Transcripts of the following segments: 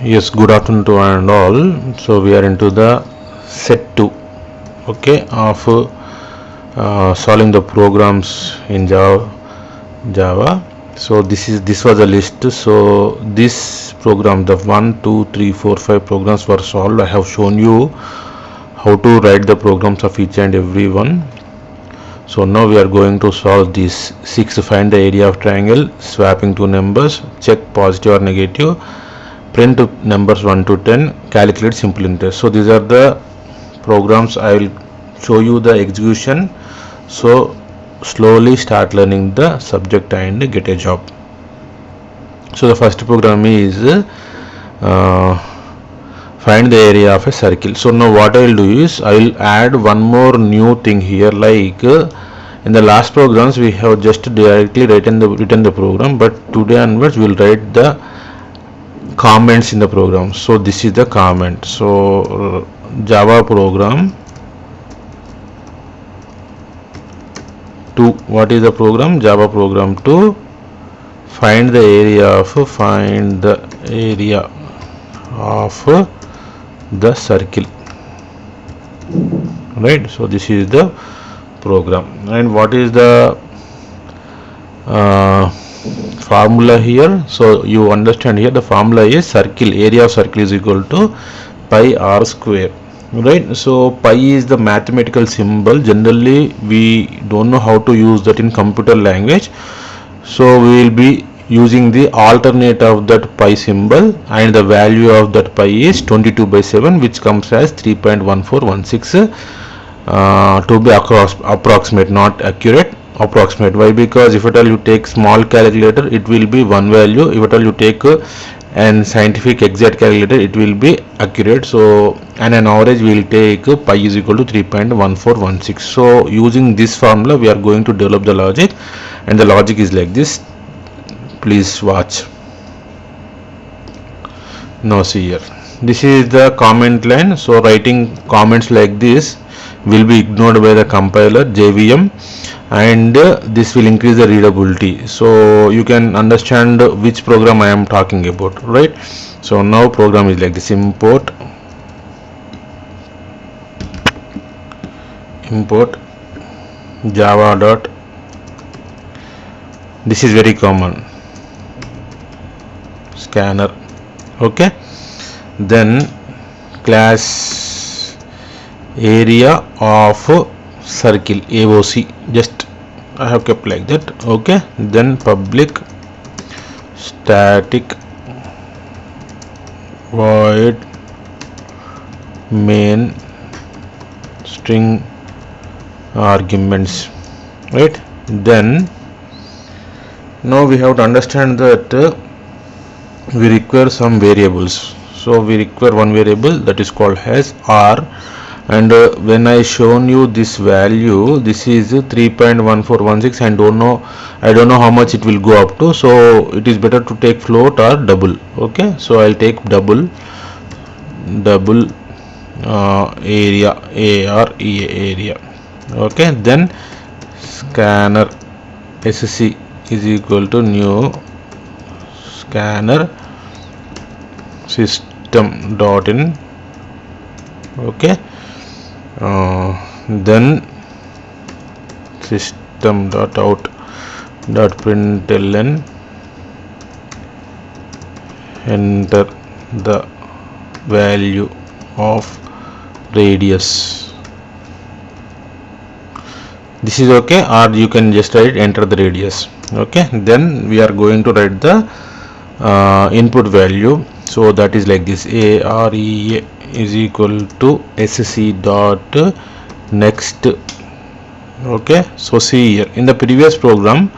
Yes, good afternoon to one and all. So we are into the set 2, okay, of solving the programs in Java. So this was a list. So this program, the 1, 2, 3, 4, 5 programs were solved. I have shown you how to write the programs of each and every one. So now we are going to solve this 6. Find the area of triangle, swapping two numbers, check positive or negative, print numbers 1 to 10, calculate simple interest. So these are the programs. I will show you the execution, so slowly start learning the subject and get a job. So the first program is find the area of a circle. So now what I will do is I will add one more new thing here, like in the last programs we have just directly written the program, but today onwards we will write the comments in the program. So this is the comment. So Java program 2. What is the program? Java program 2. Find the area of the circle. Right. So this is the program. And what is the formula here? So you understand here the formula is circle, area of circle is equal to pi r square. Right. So pi is the mathematical symbol. Generally we don't know how to use that in computer language, so we will be using the alternate of that pi symbol, and the value of that pi is 22/7, which comes as 3.1416, to be approximate, not accurate, approximate. Why? Because if at all you take small calculator, it will be one value. If at all you take and scientific exact calculator, it will be accurate. So and an average we will take pi is equal to 3.1416. so using this formula we are going to develop the logic, and the logic is like this. Please watch. Now see here, this is the comment line. So writing comments like this will be ignored by the compiler JVM, and this will increase the readability, so you can understand which program I am talking about, right? So now program is like this: import java dot, this is very common, scanner, okay. Then class area of circle, AOC, just I have kept like that, okay. Then public static void main string arguments, right? Then now we have to understand that we require some variables. So we require one variable that is called as r, and when I shown you this value, this is 3.1416, and I don't know how much it will go up to, so it is better to take float or double, okay. So I'll take double area, area, okay. Then scanner sc is equal to new scanner system dot in, okay. Then system dot out dot println, enter the value of radius. This is okay, or you can just write enter the radius, okay. Then we are going to write the input value. So that is like this: area is equal to sc dot next, okay. So see here, in the previous program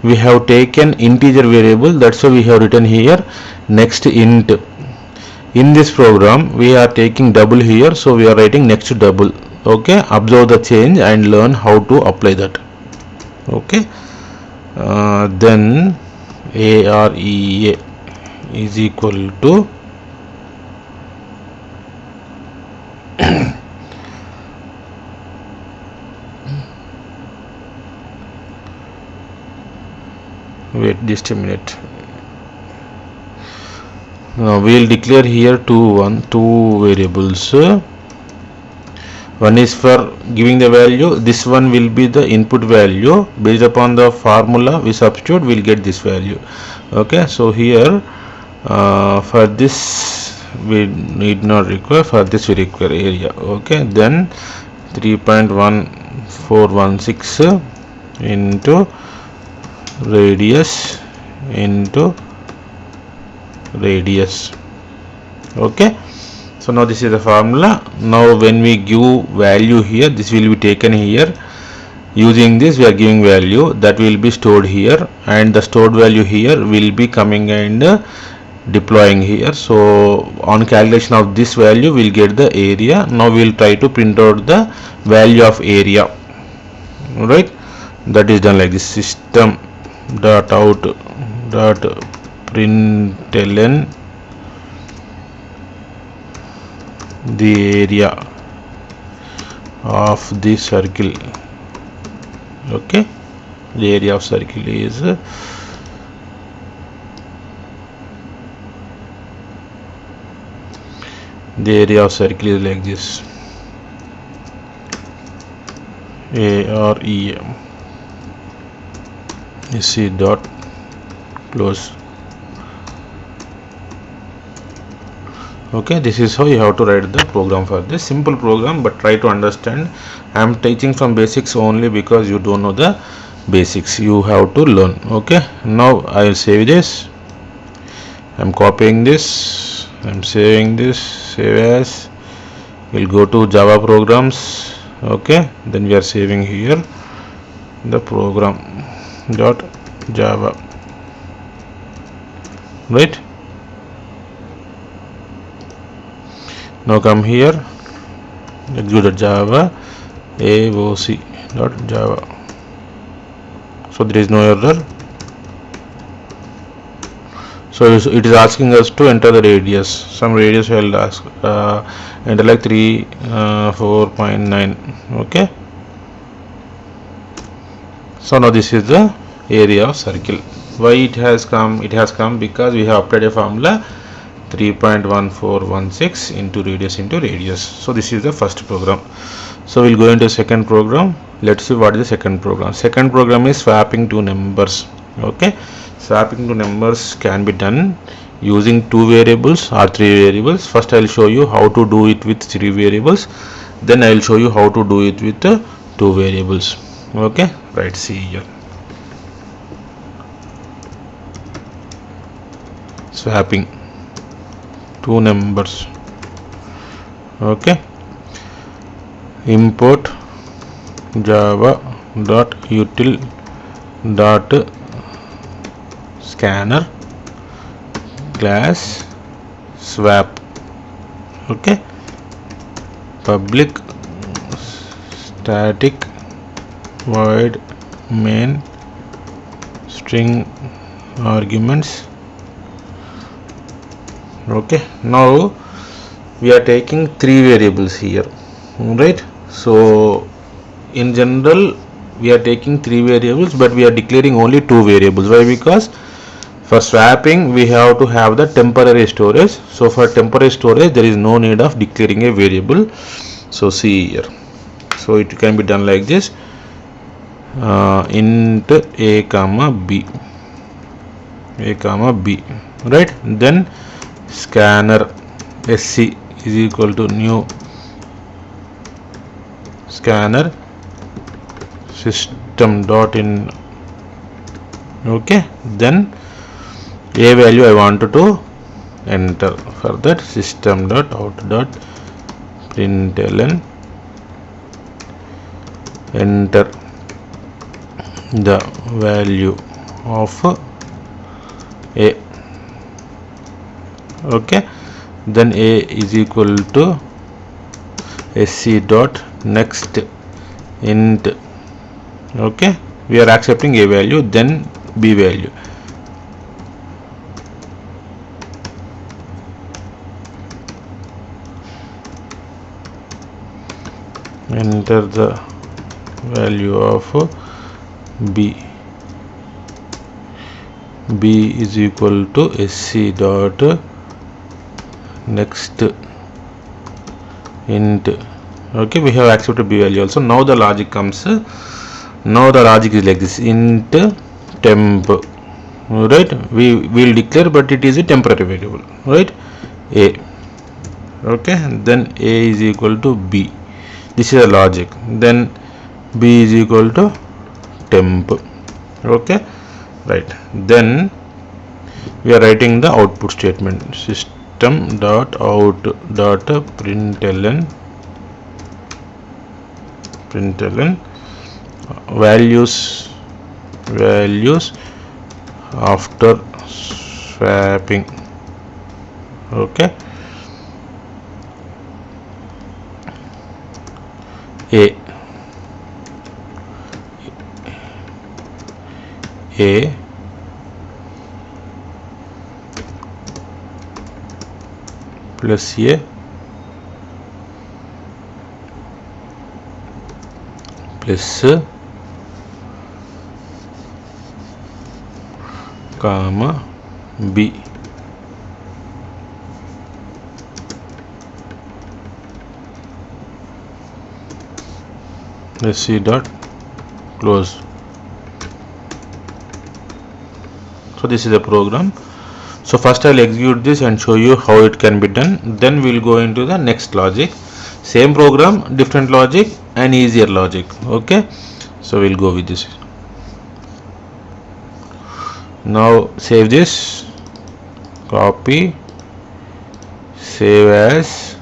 we have taken integer variable, that's why we have written here next int. In this program we are taking double here, so we are writing next double, okay. Observe the change and learn how to apply that, okay. Then area is equal to wait just a minute, we'll declare here two variables. One is for giving the value. This one will be the input value. Based upon the formula we substitute, we'll get this value. Okay, so here for this we need not require, for this we require area. Okay, then 3.1416 into radius into radius. Okay, so now this is the formula. Now when we give value here, this will be taken here. Using this we are giving value that will be stored here, and the stored value here will be coming and deploying here. So on calculation of this value we'll get the area. Now we'll try to print out the value of area, right? That is done like this: system dot out dot println the area of the circle. Okay, the area of circle is like this: area SC dot close. Okay, this is how you have to write the program for this simple program, but try to understand. I am teaching from basics only because you don't know the basics, you have to learn. Okay, now I will save this. I am copying this, I am saving this, save as. We'll go to Java programs. Okay, then we are saving here the program dot Java, right? Now come here, execute Java AOC dot Java. So there is no error. So it is asking us to enter the radius. Some radius will ask enter like 4.9. Okay. So now this is the area of circle. Why it has come? It has come because we have applied a formula 3.1416 into radius. So this is the first program. So we'll go into second program. Let's see what is the second program. Second program is swapping two numbers. Okay, swapping two numbers can be done using two variables or three variables. First I will show you how to do it with three variables, then I will show you how to do it with two variables. Okay, right, see here. Swapping two numbers. Okay, import java dot util dot scanner class swap. Okay, public static void main string arguments. Okay, now we are taking three variables here, right? So in general we are taking three variables, but we are declaring only two variables. Why? Because for swapping we have to have the temporary storage. So for temporary storage there is no need of declaring a variable. So see here, so it can be done like this: int a comma b, right? Then scanner sc is equal to new scanner system dot in. Okay, then a value I wanted to enter. For that, system dot out dot println enter the value of a. Okay, then a is equal to sc dot next int. Okay, we are accepting a value, then b value. Enter the value of b. B is equal to sc dot next int. Okay, we have accepted b value also. Now the logic comes. Now the logic is like this: int temp, right? We will declare, but it is a temporary variable, right? A. Okay, then a is equal to b. This is a logic. Then b is equal to temp. Okay, right. Then we are writing the output statement: system dot out dot println values after swapping. Okay, a plus a plus comma b. Let's see dot close. So this is the program. So first I'll execute this and show you how it can be done. Then we'll go into the next logic. Same program, different logic and easier logic. Okay, so we'll go with this. Now save this, copy, save as.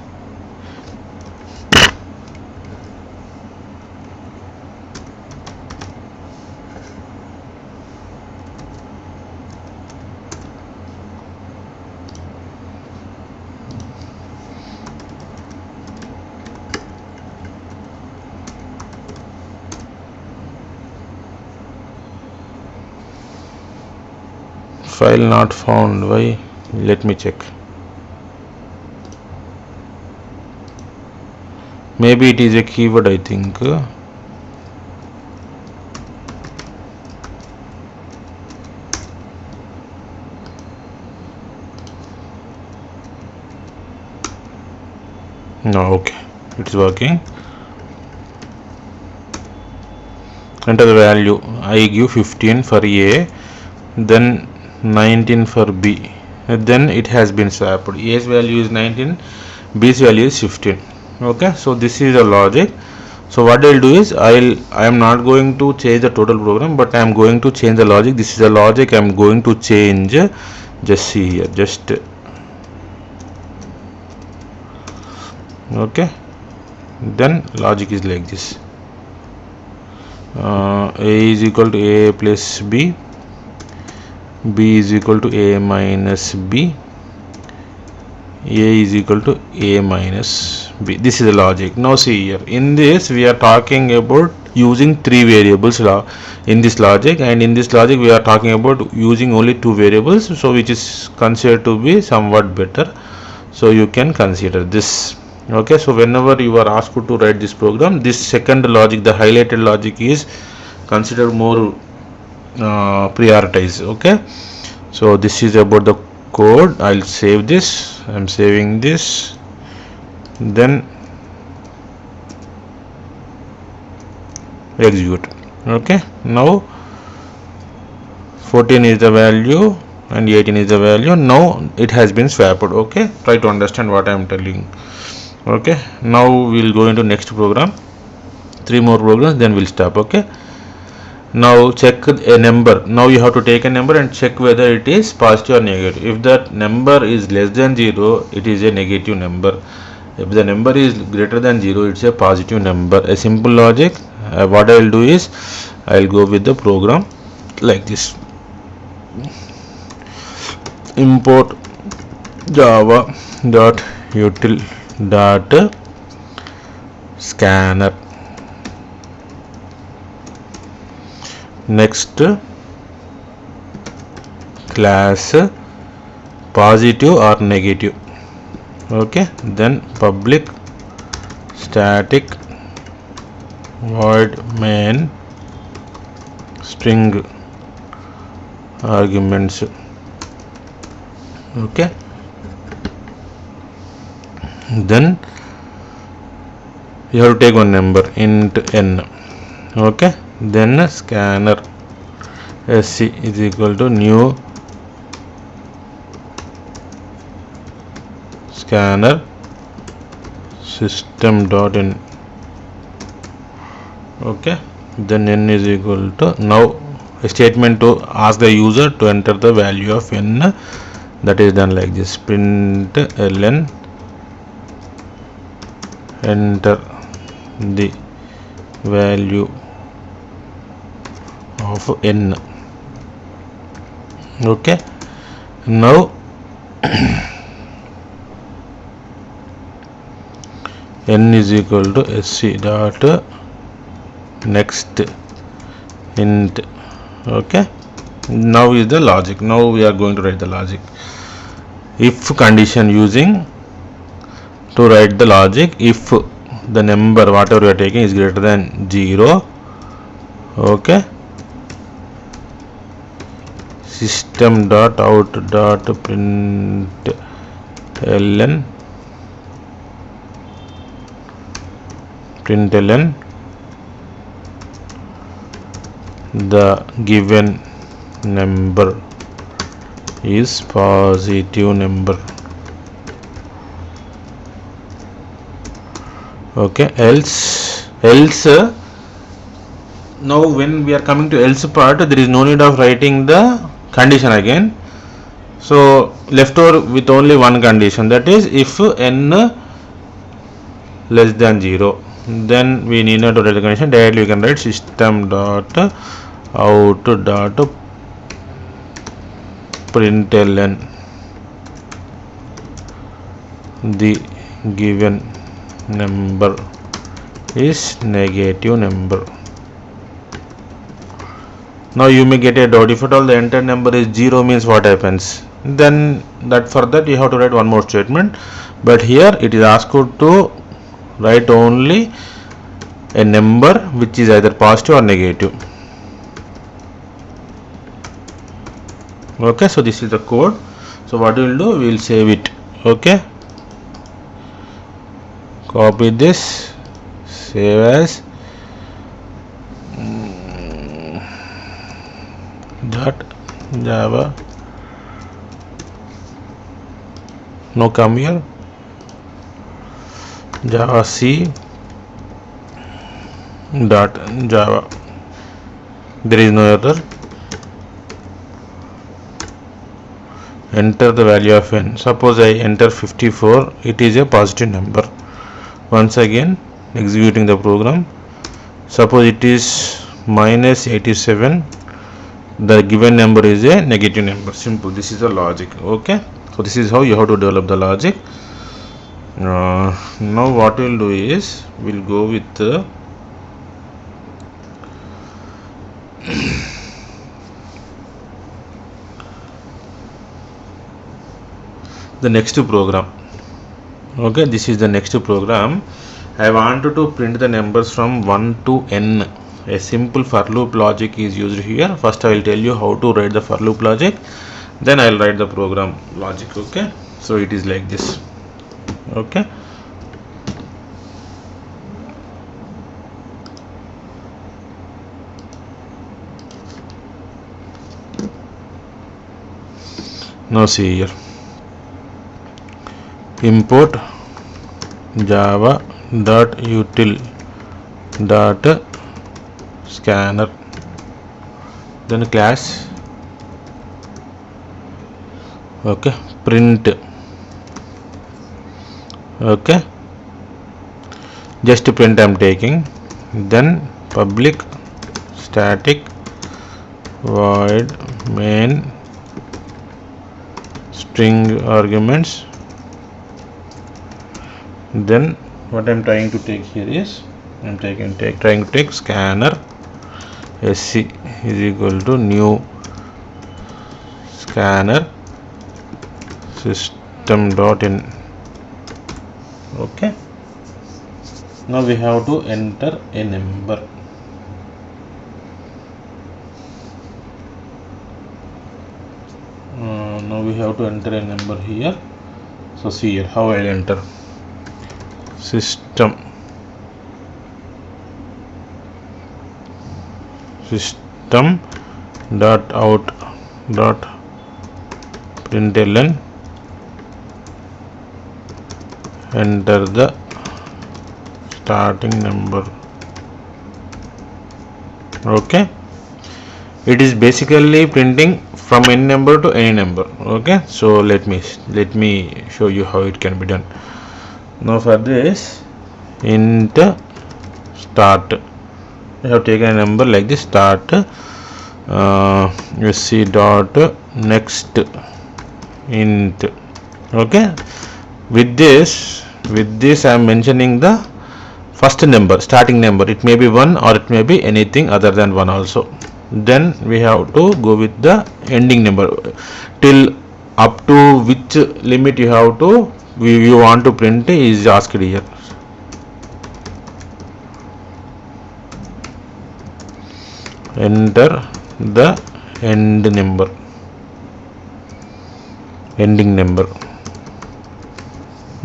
File not found. Why? Let me check. Maybe it is a keyword, I think. No, okay, it's working. Enter the value. I give 15 for A, then 19 for B, and then it has been swapped. A's value is 19, B's value is 15. Okay, so this is the logic. So what I'll do is I am not going to change the total program, but I am going to change the logic. This is the logic I am going to change. Just see here, just okay. Then logic is like this: a is equal to a plus b, b is equal to a minus b, a is equal to a minus b. This is the logic. Now see here, in this we are talking about using three variables in this logic, and in this logic we are talking about using only two variables, so which is considered to be somewhat better. So you can consider this. Okay, so whenever you are asked to write this program, this second logic, the highlighted logic, is considered more prioritize. Okay, so this is about the code. I'll save this. I'm saving this. Then execute. Okay, now 14 is the value and 18 is the value. Now it has been swapped. Okay, try to understand what I am telling. Okay, now we'll go into next program. 3 more programs, then we'll stop. Okay, now check a number. Now you have to take a number and check whether it is positive or negative. If that number is less than 0, it is a negative number. If the number is greater than 0, it's a positive number. A simple logic. What I will do is I will go with the program like this: import java.util.scanner. Next class positive or negative. Okay, then public static void main string arguments. Okay, then you have to take one number int n. Okay, then scanner sc is equal to new scanner system.in. Okay, then n is equal to, now a statement to ask the user to enter the value of n, that is done like this: print ln enter the value of n. Okay, now n is equal to sc dot next int. Okay, now is the logic. Now we are going to write the logic. If condition, using to write the logic, if the number whatever you are taking is greater than 0, okay, system dot out dot print ln the given number is positive number. Okay, else now when we are coming to else part, there is no need of writing the condition again. So left over with only one condition, that is if n less than 0, then we need not to write the condition. Directly we can write system dot out dot println the given number is negative number. Now you may get a doubt, if at all the entered number is 0 means what happens? Then that for that you have to write one more statement, but here it is asked to write only a number which is either positive or negative. Okay, so this is the code. So what we will do, we will save it. Okay, copy this, save as dot java. Now come here, java c dot java. There is no error. Enter the value of n. Suppose I enter 54, it is a positive number. Once again executing the program, suppose it is minus 87, the given number is a negative number. Simple. This is the logic. Okay, so this is how you have to develop the logic. Now what we will do is, we will go with the next program. Okay, this is the next program. I wanted to print the numbers from 1 to n. A simple for loop logic is used here. First I will tell you how to write the for loop logic, then I will write the program logic. Okay, so it is like this. Okay, now see here, import java dot util dot scanner, then class, okay, print, okay, just print I am taking, then public static void main string arguments. Then what I am trying to take here is, I am trying to take scanner sc is equal to new scanner system.in. Okay, now we have to enter a number. Now we have to enter a number here. So see here how I will enter. system dot out dot println, enter the starting number. Okay, it is basically printing from any number to any number. Okay, so let me show you how it can be done. Now for this, int start, I have taken a number like this, start sc dot next int. Okay, with this I am mentioning the first number, starting number. It may be 1 or it may be anything other than 1 also. Then we have to go with the ending number, till up to which limit you have to you want to print is asked here. Enter the ending number.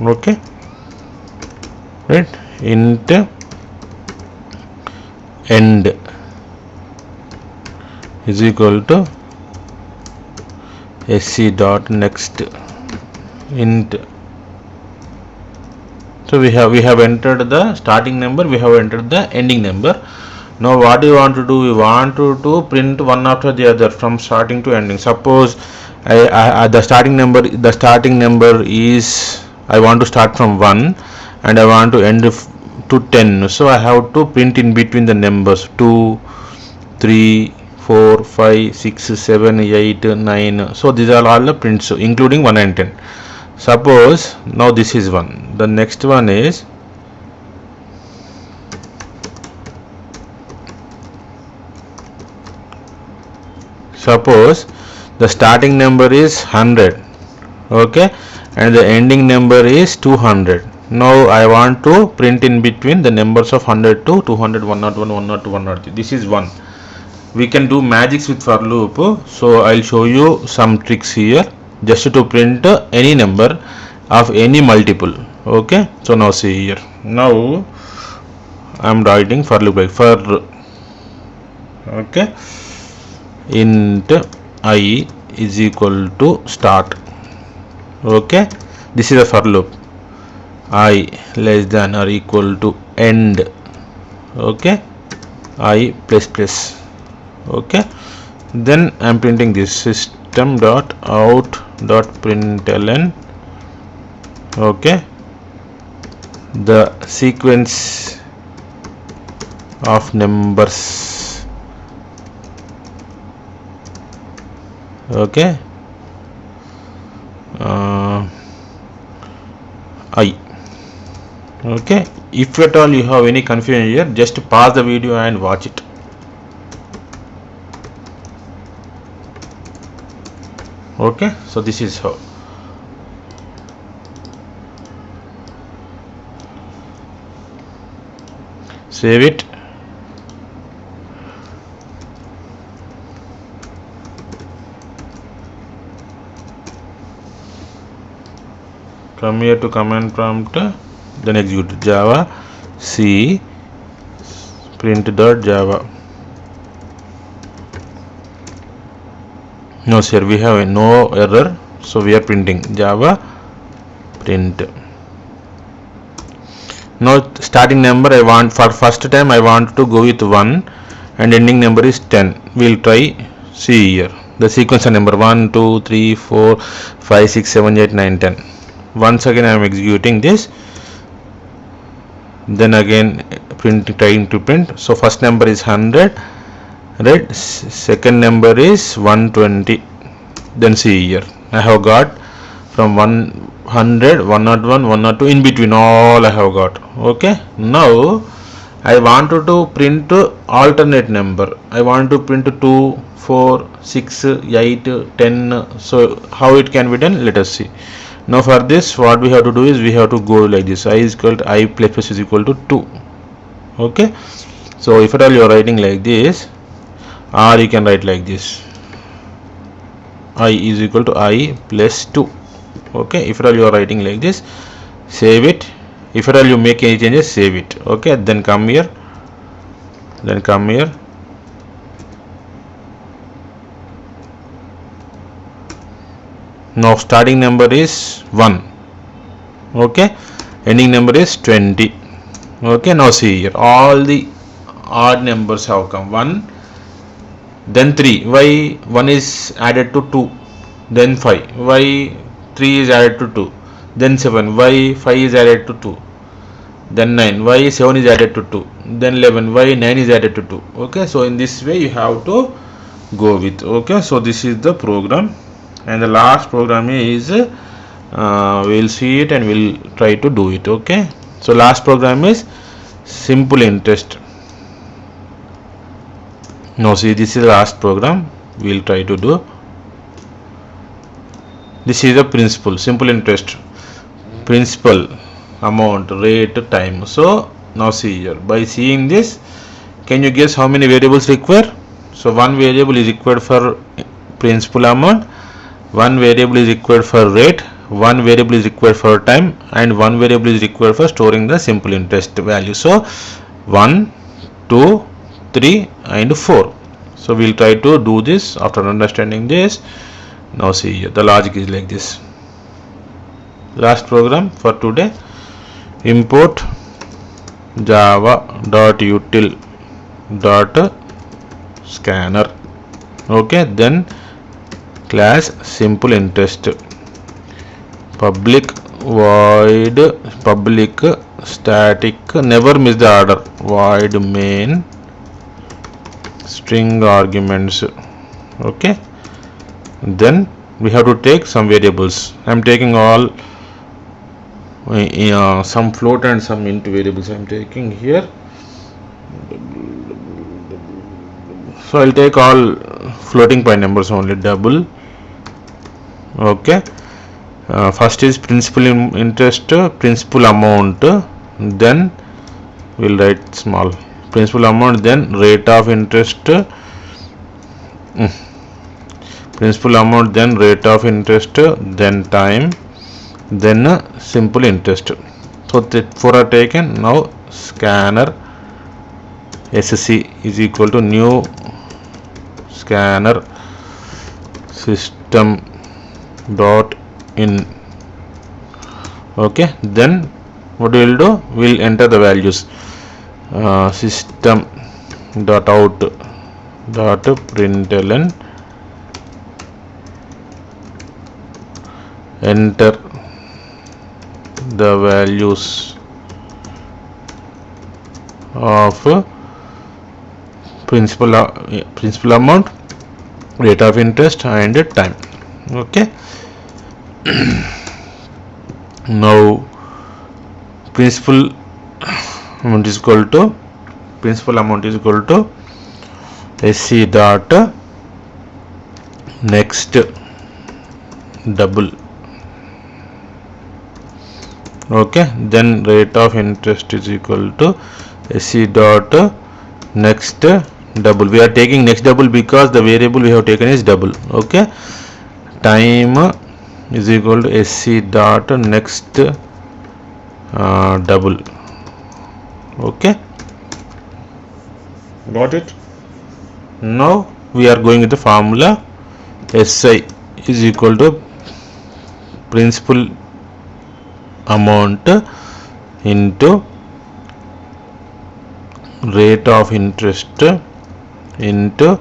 Okay, right, int end is equal to sc dot next int. So we have entered the starting number, we have entered the ending number. Now what do you want to do? We want to print one after the other from starting to ending. Suppose the starting number is, I want to start from 1 and I want to end to 10. So I have to print in between the numbers 2, 3, 4, 5, 6, 7, 8, 9. So these are all the prints including 1 and 10. Suppose now this is 1. The next one is suppose the starting number is 100. Okay, and the ending number is 200. Now I want to print in between the numbers of 100 to 200, 101, 102, 103. This is 1. We can do magics with for loop. So I'll show you some tricks here just to print any number of any multiple. Okay, so now see here. Now I'm writing for loop like for, okay, int I is equal to start. Okay, this is a for loop. I less than or equal to end. Okay, I plus plus. Okay, then I am printing this system dot out dot println. Okay, the sequence of numbers. Okay, I. Okay, if at all you have any confusion here, just pause the video and watch it. Okay, so this is how. Save it. Come here to command prompt, then execute java c print.java. No sir, we have no error, so we are printing java print. Now starting number I want, for first time I want to go with 1 and ending number is 10. We'll try. See here the sequence of number 1, 2, 3, 4, 5, 6, 7, 8, 9, 10. Once again I am executing this, then again trying to print. So first number is 100, right? Second number is 120. Then see here I have got from 100, 101, 102, in between all I have got. Okay, now I wanted to print alternate number. I want to print 2, 4, 6, 8, 10. So how it can be done, let us see. Now for this what we have to do is we have to go like this. I is equal to I plus plus is equal to 2. Okay, so if at all you are writing like this, or you can write like this, I is equal to I plus 2. Okay, if at all you are writing like this, save it, If at all you make any changes, save it. Okay, then come here, now starting number is 1. Okay, ending number is 20. Okay, now see here, all the odd numbers have come. 1, then 3. Why 1 is added to 2? Then 5. Why 3 is added to 2? Then 7. Why 5 is added to 2? Then 9. Why 7 is added to 2? Then 11. Why 9 is added to 2? Okay, so in this way you have to go with. Okay, so this is the program, and the last program is we'll see it and we'll try to do it. Okay, so last program is simple interest. Now see, this is the last program we'll try to do. This is the principal, simple interest, principal, amount, rate, time. So now see here, by seeing this, can you guess how many variables require? So one variable is required for principal amount, one variable is required for rate, one variable is required for time, and one variable is required for storing the simple interest value. So 1, 2, 3 and 4. So we'll try to do this after understanding this. Now see here, the logic is like this. Last program for today, import java.util.scanner. Okay, then class simple interest, public void public static, never miss the order, void main string arguments. Okay, then we have to take some variables. I am taking all some float and some int variables I am taking here. So I'll take all floating point numbers only, double. Okay, first is principal interest, principal amount, then we'll write small principal amount, then rate of interest, principal amount, then rate of interest, then time, then simple interest. So the 4 are taken. Now scanner sc is equal to new scanner system dot in. Okay, then what we will do, we'll enter the values, system dot out dot println, enter the values of principal amount, rate of interest and time. Okay, now principal amount is equal to sc dot next double. Okay, then rate of interest is equal to sc dot next double. We are taking next double because the variable we have taken is double. Okay, time is equal to sc dot next double. Okay, got it. Now we are going with the formula. Si is equal to principal amount into rate of interest into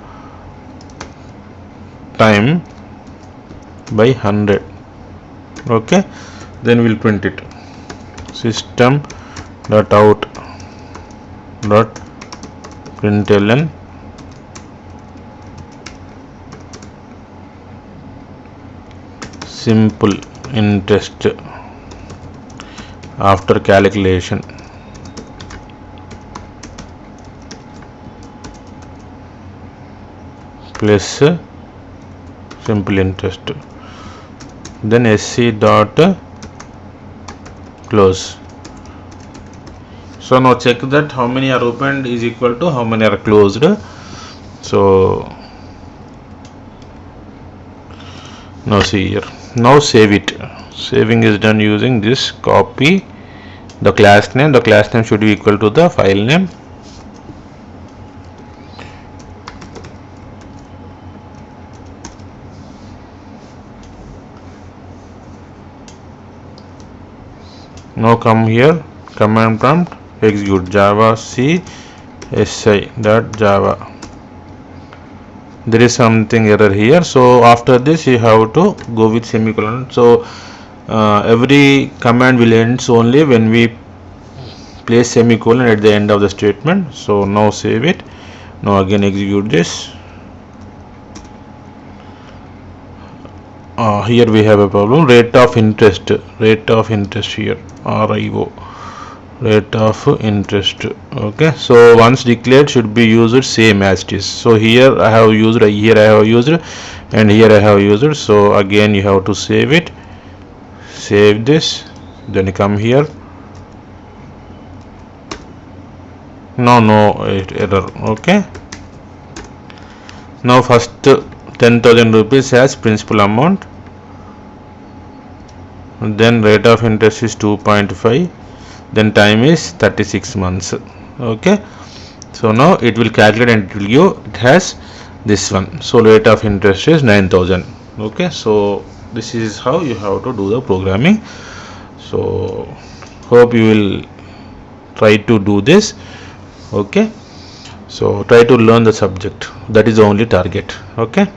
time by 100. Okay, then we'll print it, system dot out dot println simple interest after calculation plus simple interest, then sc dot close. So now check that how many are opened is equal to how many are closed. So now see here, now save it. Saving is done using this copy the class name should be equal to the file name. Now come here, command prompt, execute java c si dot java. There is something error here, so after this you have to go with semicolon. So every command will ends only when we place semicolon at the end of the statement. So now save it. Now again execute this. Here we have a problem. Rate of interest here, RIO, rate of interest. Okay, so once declared should be used same as it is. So here I have used, and here I have used. So again you have to save it, save this, then come here. No error. Okay, now first 10,000 rupees as principal amount, then rate of interest is 2.5, then time is 36 months. Okay, so now it will calculate and it will give, it has this one. So rate of interest is 9,000. Okay, so this is how you have to do the programming. So hope you will try to do this. Okay, so try to learn the subject, that is the only target. Okay.